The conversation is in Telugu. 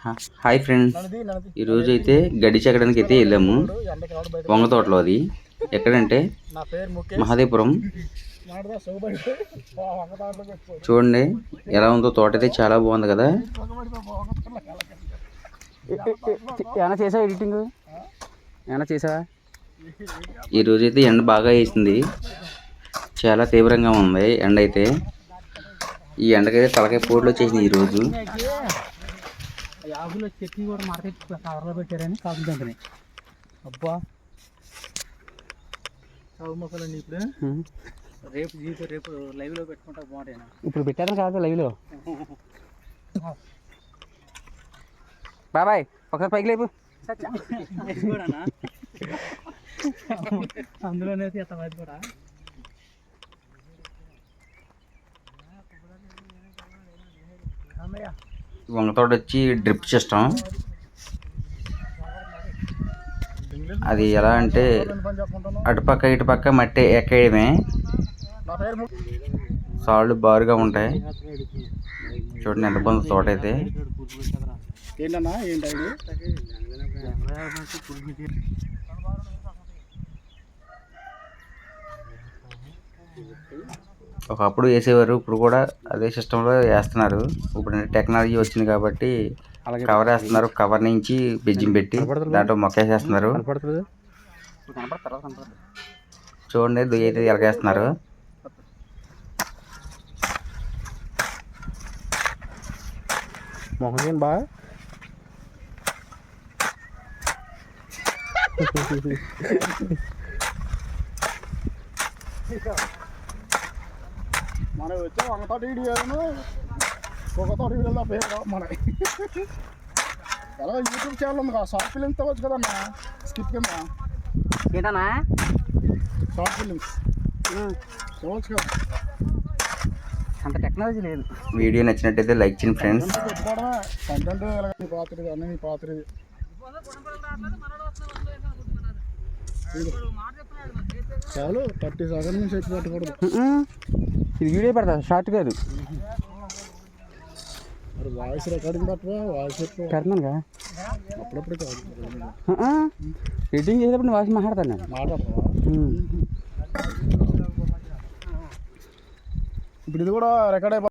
హాయ్ ఫ్రెండ్స్, ఈరోజు అయితే గడ్డి చెక్కడానికి అయితే వెళ్ళాము. వంగ తోటలో అది ఎక్కడంటే మహాదేపురం. చూడండి ఎలా ఉందో తోట అయితే చాలా బాగుంది కదా. ఏమైనా చేసావా ఎడిటింగ్? ఏమైనా చేసావా? ఈరోజు అయితే ఎండ బాగా వేసింది, చాలా తీవ్రంగా ఉంది ఎండ అయితే. ఈ ఎండకైతే తలకాయ పోట్లు వచ్చేసింది ఈరోజు. యాభైలో చట్నీ కూడా మార్కెట్ కవర్లో పెట్టారని కాకుండా అబ్బా సాగు మొక్కలండి. ఇప్పుడు రేపు లైవ్లో పెట్టుకుంటా బాగుంటాయి. ఇప్పుడు పెట్టారని కాదు లైవ్లో. బాబాయ్ ఒకసారి పైకి లేపు. అందులోనే ఎత్తది కూడా. వంగ తోట వచ్చి డ్రిప్ సిస్టమ్. అది ఎలా అంటే అటుపక్క ఇటుపక్క మట్టి ఎక్కడమే, సాళ్ళు బారుగా ఉంటాయి. చూడండి ఎంత బాగుంది తోట అయితే. ఒకప్పుడు వేసేవారు, ఇప్పుడు కూడా అదే సిస్టంలో వేస్తున్నారు. ఇప్పుడు టెక్నాలజీ వచ్చింది కాబట్టి కవర్ వేస్తున్నారు. కవర్ నుంచి బెజ్జింగ్ పెట్టి దాంట్లో మొక్క వేసేస్తున్నారు. చూడండి దుయ్యి అయితే ఎలగేస్తున్నారు. మొహం బాగా మనం వచ్చే వంగతోట వీడియోను పొగతోట వీడియోలో పేరు మన ఎలా యూట్యూబ్ ఛానల్ ఉంది కదా, షార్ట్ ఫిలిమ్స్ తవ్వచ్చు కదన్నా. స్కిప్ కింద ఏంటన్నా షార్ట్ ఫిలిమ్స్ తవ్వచ్చు కదా. అంత టెక్నాలజీ లేదు. వీడియో నచ్చినట్టయితే లైక్ చేయండి ఫ్రెండ్స్. పెట్టుకోవడమే కంటెంట్. నీ పాత్రది అన్నీ నీ పాత్రది. చాలు 30 సెకండ్ నుంచి ఎక్కువ పెట్టకూడదు. ఇది వీడియో పెడతా, షార్ట్ కాదు. మరి వాయిస్ రికార్డింగ్ పెట్టవా? వాయిస్ పెడతాను కదా అప్పుడప్పుడు కాదు, ఎడిటింగ్ చేసేటప్పుడు వాయిస్ మాట్లాడతాను నేను. మాట్లాడతావా? ఇప్పుడు ఇది కూడా రికార్డ్ అయిపో.